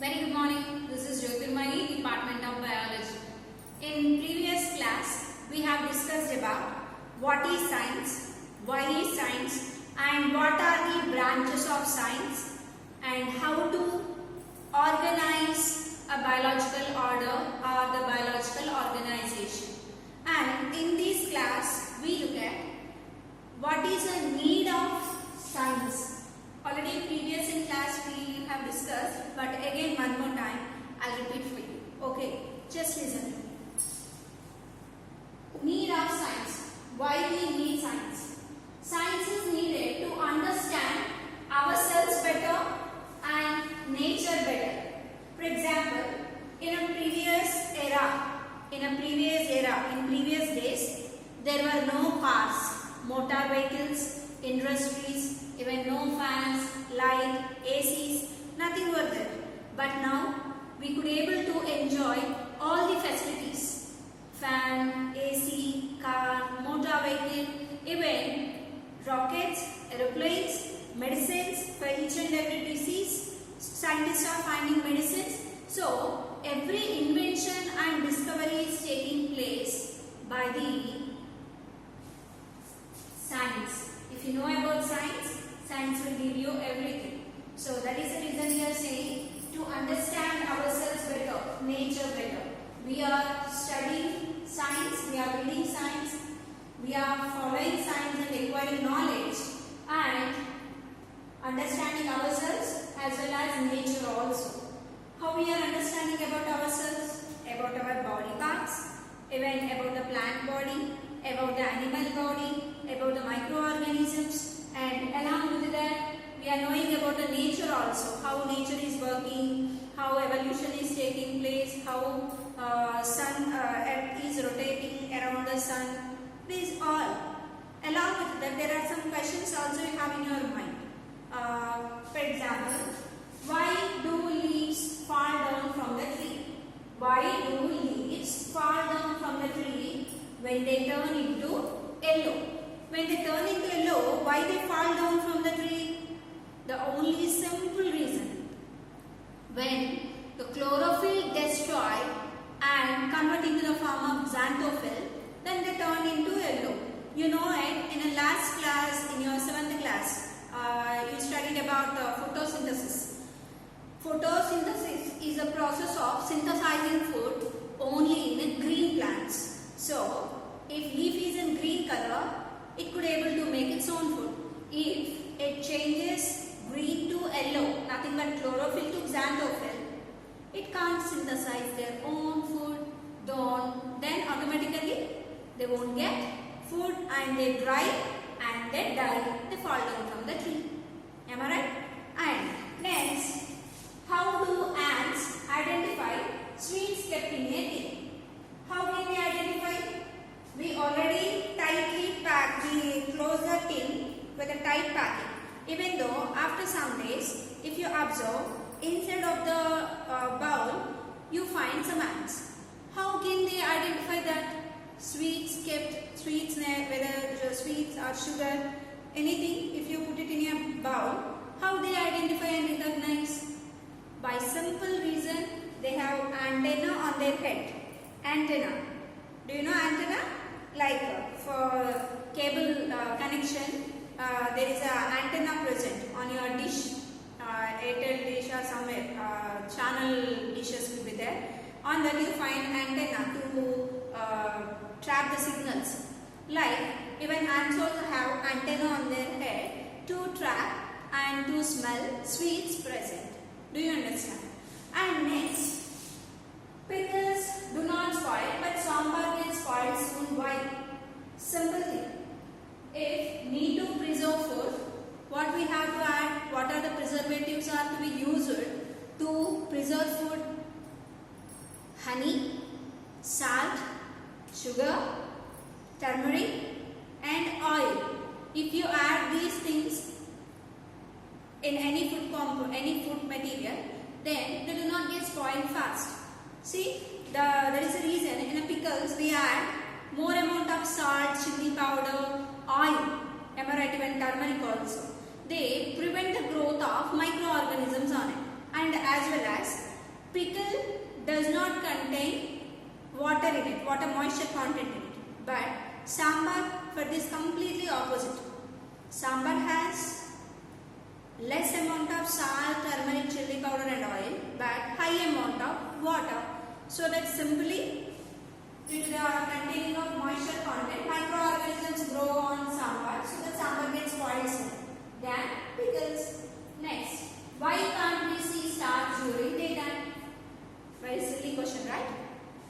Very good morning. This is Jyotirmani, Department of Biology. In previous class, we have discussed about what is science, why is science, and what are the branches of science, and how to organize a biological order or the biological organization. And in this class, we look at what is the need of science. Already previous in class we have discussed, but again one more time I'll repeat for you. Okay, just listen to me. Need of science. Why we need science? Science is needed to understand ourselves better and nature better. For example, in previous days, there were no cars, motor vehicles, industries, even no fans, light, ACs, nothing were there. But now we could able to enjoy all the facilities: fan, AC, car, motor vehicle, even rockets, aeroplanes, medicines for each and every disease. Scientists are finding medicines. So every invention and discovery is taking place by the science. If you know about science, science will give you everything. So that is the reason we are saying to understand ourselves better, nature better. We are studying science, we are reading science, we are following science and acquiring knowledge and understanding ourselves as well as nature also. How we are understanding about ourselves, about our body parts, even about the plant body, about the animal body, about the microorganisms, and along with that we are knowing about the nature also, how nature is working, how evolution is taking place, how earth is rotating around the sun. These all. Along with that, there are some questions also you have in your mind. For example, why do leaves fall down from the tree? Why do leaves fall down from the tree when they turn into yellow? When they turn into yellow, why they fall down from the tree? The only simple reason, when the chlorophyll destroy and convert into the form of xanthophyll, then they turn into yellow. You know it, in the last class, in your 7th class, you studied about photosynthesis. Photosynthesis is a process of synthesizing food only in green plants. So, if leaf is in green color, it could able to make its own food. If it changes green to yellow, nothing but chlorophyll to xanthophyll, it can't synthesize their own food. Then automatically they won't get food and they dry and they die. They fall down from the tree. Am I right? And next, how do ants identify sweets kept in a tin? How can they identify? We already tightly pack the closer tin with a tight packing. Even though after some days, if you observe, inside of the bowl, you find some ants. How can they identify that? Sweets kept, whether sweets or sugar, anything, if you put it in a bowl, how they identify and recognize? By simple reason, they have antenna on their head. Antenna. Do you know antenna? Like for cable connection, there is an antenna present on your dish, Airtel dish or somewhere, channel dishes will be there. On that you find antenna to trap the signals. Like even ants also have antenna on their head to trap and to smell sweets present. Do you understand? And next, pickles do not spoil, but sambar gets spoiled soon. Why? Simple thing. If need to preserve food, what we have to add? What are the preservatives are to be used to preserve food? Honey, salt, sugar, turmeric, and oil. If you add these things in any food material, then they do not get spoiled fast. See, there is a reason in a pickles we add more amount of salt, chili powder, oil, am I right, even turmeric also. They prevent the growth of microorganisms on it. And as well as pickle does not contain water in it, water moisture content in it. But sambar for this completely opposite. Sambar has less amount of salt, turmeric, chili powder and oil, but high amount of water. So that simply due to the containing of moisture content, microorganisms grow on sambar, so the sambar gets poisoned. Then pickles. Next, why can't we see stars during daytime? Very silly question, right?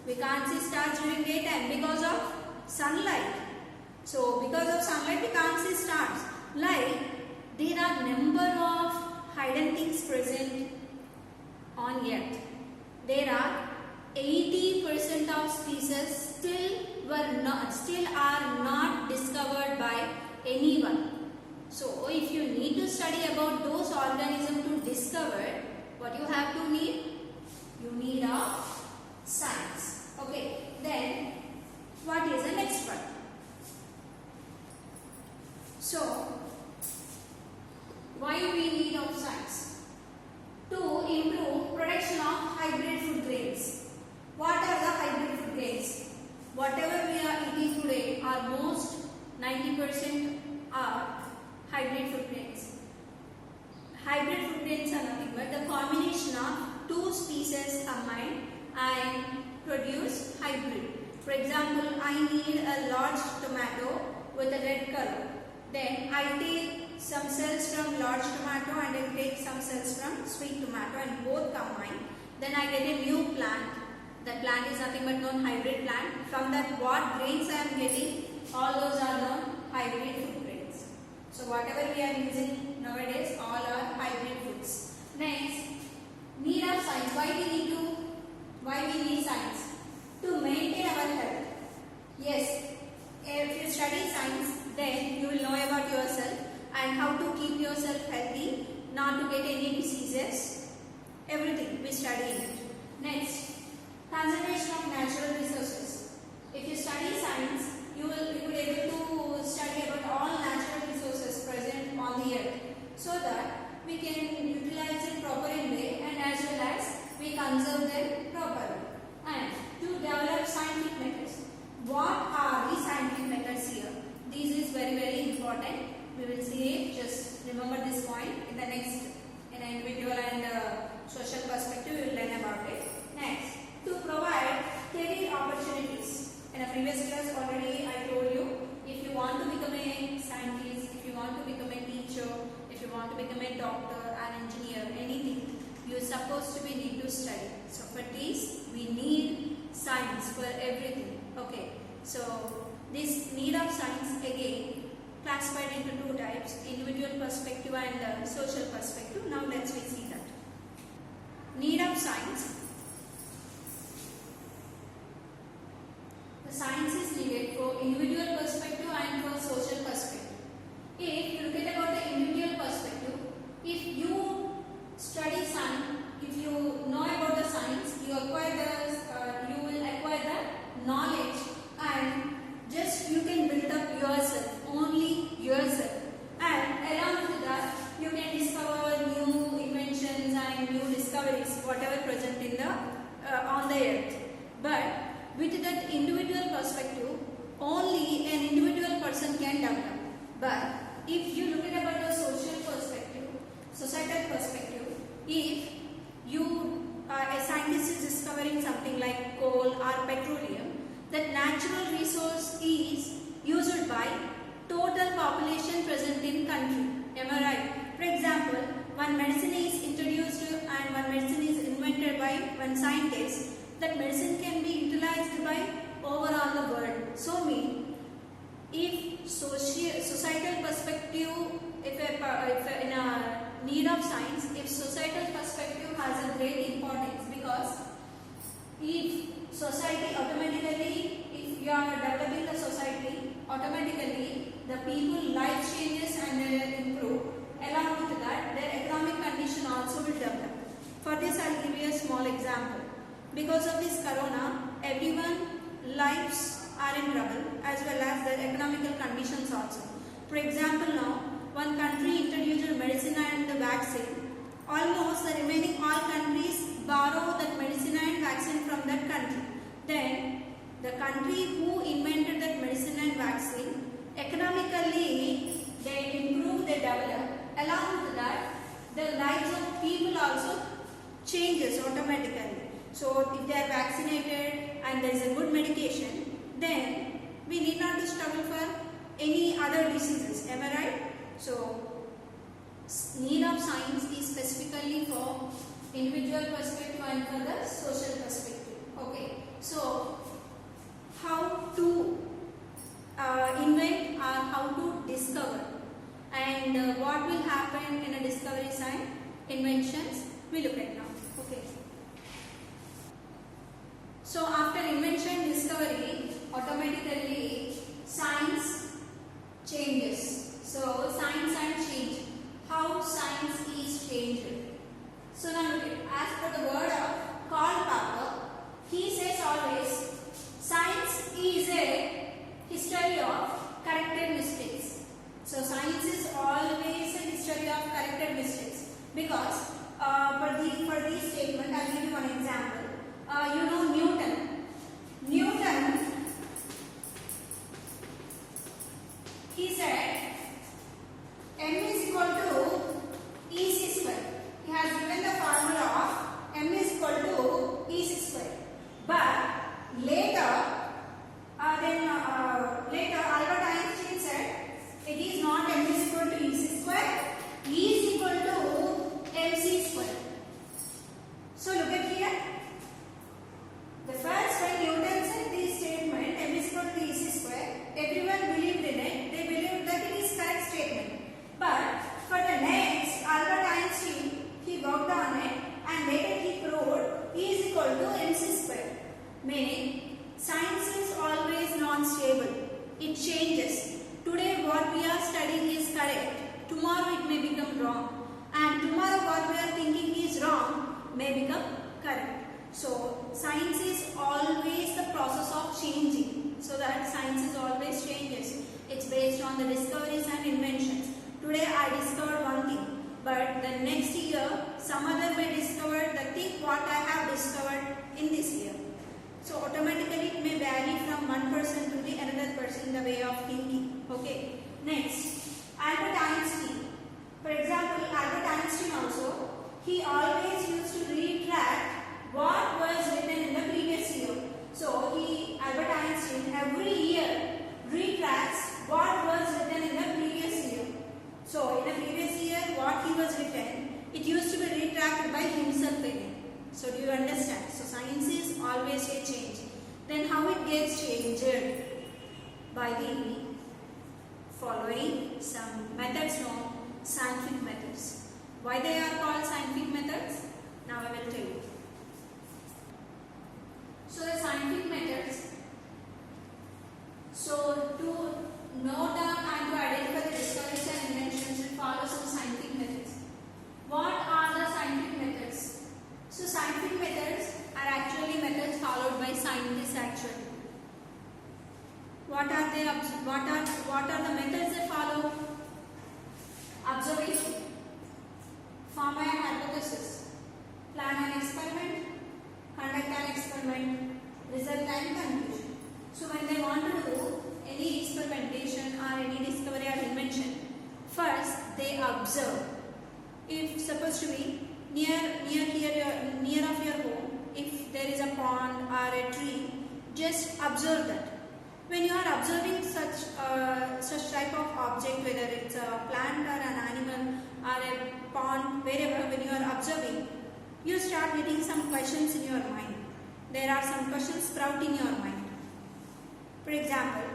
We can't see stars during daytime because of sunlight. So because of sunlight we can't see stars. Like there are number of hidden things present on earth. There are 80% of species still are not discovered by anyone. So if you need to study about those organisms to discover, what you have to need? You need a science. Okay. Then what is the next one? So why we need of science? To improve production of hybrid food grains. What are the hybrid food grains? Whatever we are eating today, almost 90% are hybrid food grains. Hybrid food grains are nothing but the combination of two species combined and produce hybrid. For example, I need a large tomato with a red color. Then I take some cells from large tomato and I take some cells from sweet tomato and both combine. Then I get a new plant. That plant is nothing but known hybrid plant. From that what grains I am getting, all those are known hybrid food grains. So whatever we are using nowadays, all are hybrid foods. Next, need of science. Why we need science? To maintain our health. Yes, if you study science, then you will know about yourself and how to keep yourself healthy, not to get any diseases. Everything we study in it. Next, conservation of natural resources. If you study science, you will be able to study about all natural resources present on the earth, so that we can utilize it proper in way and as well as we conserve them properly. And to develop scientific methods. What are the scientific methods here? This is very important. We will see it. Just remember this point in the next, in an individual and social perspective, we will learn about it. Next, to provide career opportunities. In a previous class already I told you, if you want to become a scientist, if you want to become a teacher, if you want to become a doctor, an engineer, anything, you are supposed to be need to study. So for this, we need science for everything. Okay. So this need of science again classified into two types, individual perspective and social perspective. Now let's see that. Need of science. The science is needed for individual perspective and for social perspective. If you look at about the individual perspective, if you study science, if you know about the science, you will acquire the knowledge and just you can build up yourself, only yourself. And along with that, you can discover new inventions and new discoveries, whatever present in the on the earth. But with that individual perspective, only an individual person can develop. But if you look at about the social perspective, societal perspective, if you a scientist is discovering something like coal or petroleum, that natural resource is used by total population present in country. Am I right? For example, one medicine is introduced and one medicine is invented by one scientist, that medicine can be utilized by overall the world. So mean, if societal perspective, if in a need of science, if societal perspective has a great importance, because if society automatically, if you are developing the society, automatically the people life changes and they improve. Along with that, their economic condition also will develop. For this, I will give you a small example. Because of this corona, everyone lives are in trouble as well as their economical conditions also. For example, now one country introduced medicine and the vaccine. Almost the remaining all countries borrow that changes automatically. So if they are vaccinated and there is a good medication, then we need not to struggle for any other diseases. Am I right? So need of science is specifically for individual perspective and for the social perspective. Okay. So how to invent or how to discover, and what will happen in a discoveries and inventions we look at now. Okay. So after invention, discovery, automatically science changes. So science and change. How science is changed. So now look at, as per the word of Karl Popper, he says always science is a history of corrected mistakes. So science is always a history of corrected mistakes, because for this statement I will give you one example. You know Newton. He said m is equal to EC square. He has given the formula of m is equal to EC square. But later Albert Einstein said it is not m is equal to EC square. E is equal to mc square. So look at here. The first, when Newton said this statement m is equal to EC square, everyone believed in it. They believed that it is correct statement. But for the next, Albert Einstein, he worked on it and later he proved E is equal to mc square. Meaning, science is always non-stable. It changes. Today what we are studying is correct. Tomorrow it may become wrong. And tomorrow what we are thinking is wrong may become correct. So science is always the process of changing. So that science is always changes. It's based on the discoveries and inventions. Today I discovered one thing, but the next year some other may discover the thing what I have discovered in this year. So automatically it may vary from one person to the another person in the way of thinking. Okay. Next, Albert Einstein. For example, Albert Einstein also, he always used to retract what was written in the previous year. So Albert Einstein every year retracts what was written in the previous year. So in the previous year what he was written, it used to be retracted by himself again. So do you understand? So science is always a change. Then how it gets changed? By the following some methods known scientific methods. Why they are called scientific methods? Now I will tell you. So the scientific methods, so to know down and to identify the discoveries and inventions, we follow some scientific methods. What are the scientific methods? So scientific methods are actually methods followed by scientists actually. What are they? What are the methods they follow? Observation, form an hypothesis, plan an experiment, conduct an experiment, result and conclusion. So when they want to do any experimentation or any discovery or invention, first they observe. If supposed to be near of your home, if there is a pond or a tree, just observe that. When you are observing such type of object, whether it's a plant or an animal or a pond, wherever, when you are observing, you start getting some questions in your mind. There are some questions sprout in your mind. For example,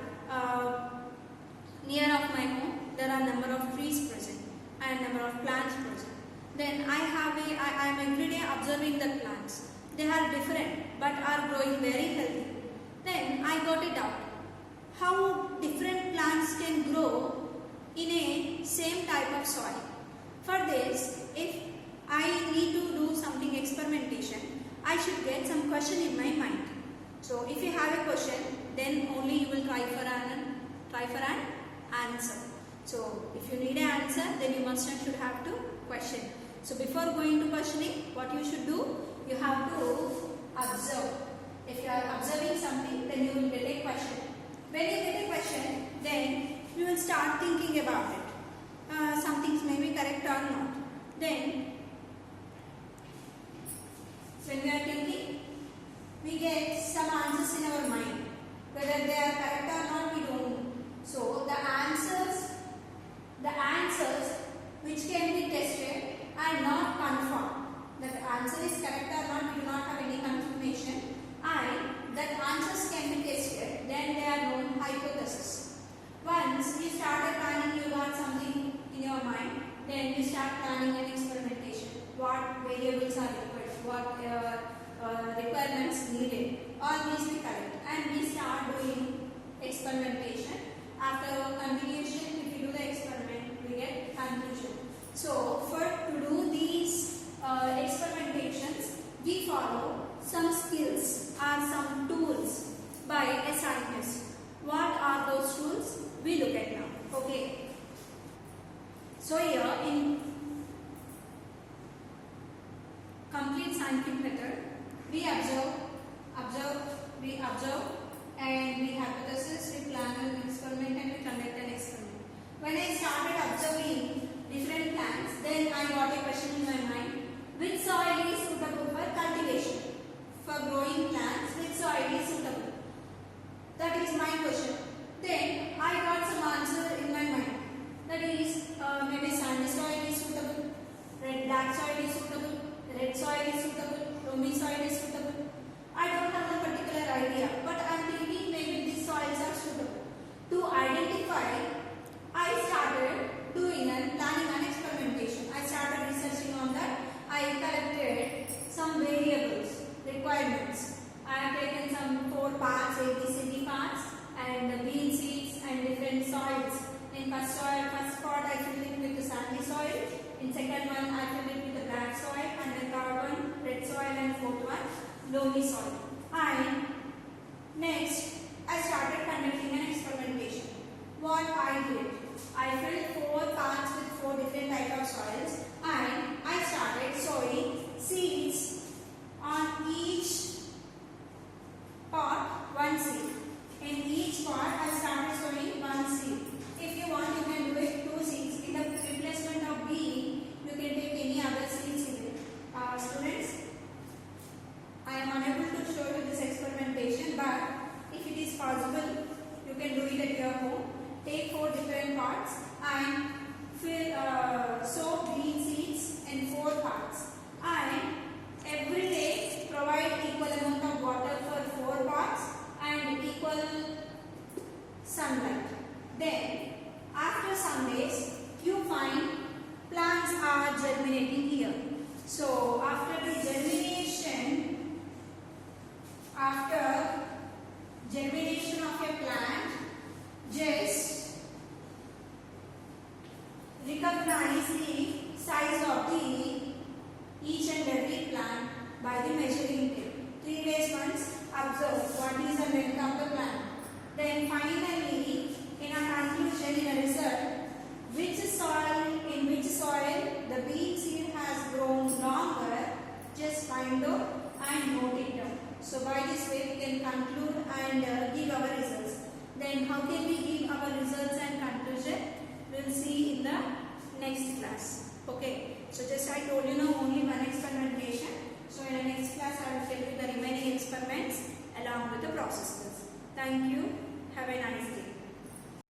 near of my home, there are number of trees present and number of plants present. Then I am every day observing the plants. They are different but are growing very healthy. Then I got a doubt. How different plants can grow in a same type of soil? For this, if I need to do something experimentation, I should get some question in my mind. So if you have a question, then only you will try for an answer. So if you need an answer, then you should have to question. So before going to questioning, what you should do? You have to observe. If you are observing something, then you will get a question. When you get a question, then you will start thinking about it. Some things may be correct or not. Then when we are thinking, we get some answers in our mind. Whether they are correct or not, we don't know. So the answers which can be tested are not confirmed. That the answer is correct or not, we do not have any confirmation. And that answers can be tested, then they are known hypothesis. Once you started planning, you got something in your mind, then you start planning an experimentation. What variables are required, what requirements needed, all these we collect and we start doing experimentation. After continuation, if you do the experiment, we get conclusion. So to do these experimentations, we follow some skills or some tools by a scientist. What are those tools? We look at now. Okay. So here in complete scientific method, we observe, and we hypothesis, we plan an experiment, and we conduct an experiment. When I started observing different plants, then I got a question in my mind: which soil is suitable for cultivation? For growing plants, which soil is suitable? That is my question. Then I got some answer in my mind. That is maybe sandy soil is suitable, black soil is suitable, red soil is suitable, loamy soil is suitable. I don't have a particular idea, but I am thinking maybe these soils are suitable. To identify, I started doing and planning an experimentation. I started researching on that. I collected some variables, requirements. I have taken some 4 parts, ABCD parts, and bean seeds and different soils. In first part I filled it with the sandy soil. In second one I filled it with the black soil, and the third one red soil, and fourth one loamy soil. And next I started conducting an experimentation. What I did, I filled 4 parts with 4 different types of soils, and I started sowing seeds on each pot, 1 seed. In each pot I started sowing 1 seed. If you want, you can do it 2 seeds. In the replacement of bean, you can take any other seeds in it. Students, I am unable to show you this experimentation, but if it is possible, you can do it at your home. Take 4 different parts and sow bean seeds in 4 parts. And every day provide equal amount of water for 4 parts and equal sunlight. Then after some days, you find plants are germinating here. So after germination of a plant, just recognize the size of each and every plant by the measuring tape. 3 days once, observe what is the length of the plant. Then finally, in a conclusion, in a result, in which soil the bean seed has grown longer, just find out and note it down. So by this way we can conclude and give our results. Then how can we give our results and conclusion? We will see in the next class. Okay. So just I told you now only one experimentation. So in the next class I will tell you the remaining experiments along with the processes. Thank you. Have a nice day.